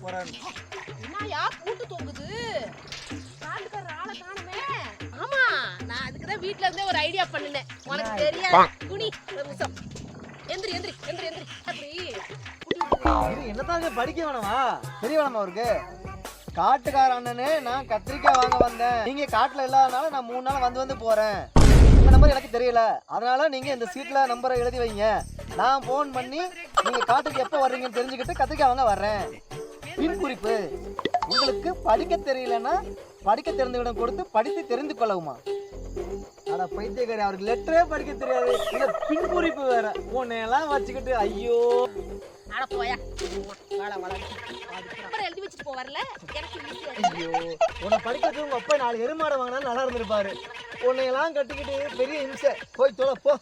போறாரு. என்னயா பூட்டு தொங்குது? காட்டுக்கார ஆளை காணுமே. ஆமா, நான் அதுக்கு தான் வீட்ல இருந்தே ஒரு ஐடியா பண்ணினேன். உனக்கு தெரியாது. குனி ஒரு நிமிஷம். எந்திரி எந்திரி எந்திரி எந்திரி. அப்படி என்னதாங்க படிக்க வேணாமா? தெரிய வேணாமா அவருக்கு? காட்டுக்கார அண்ணனே, நான் கத்திரிக்காய் வாங்க வந்தேன். நீங்க காட்டுல இல்லாதனால நான் 3 நாள் வந்து போறேன். உங்க நம்பர் எனக்கு தெரியல, அதனால நீங்க இந்த சீட்ல நம்பரை எழுதி வைங்க. நான் போன் பண்ணி நீங்க காட்டுக்கு எப்போ வர்றீங்கன்னு தெரிஞ்சுக்கிட்டு கத்திரிக்காய் வாங்க வர்றேன். பின் குறிப்பு, உங்களுக்கு படிக்க தெரியலன்னா படிக்க தெரிந்தவிடம் கொடுத்து படித்து தெரிந்து கொள்ளவுமா? ஆனா பைத்தியக்காரி, அவருக்கு லெட்டரே படிக்க தெரியாது, இல்ல பின் குறிப்பு வேற. உன்னையெல்லாம் வச்சுக்கிட்டு ஐயோ. அட போயா. வாடா வாடா. அப்புறம் எழுதி வச்சிட்டு போவார்ல. எனக்கு ஈஸியா ஐயோ, உன்னை படிக்கிறது உங்க அப்பா 4 எருமாடை வாங்கினா நல்லா இருந்திருப்பாரு. உன்னையெல்லாம் கட்டிக்கிட்டு பெரிய இம்சை. போய் தொலை போ.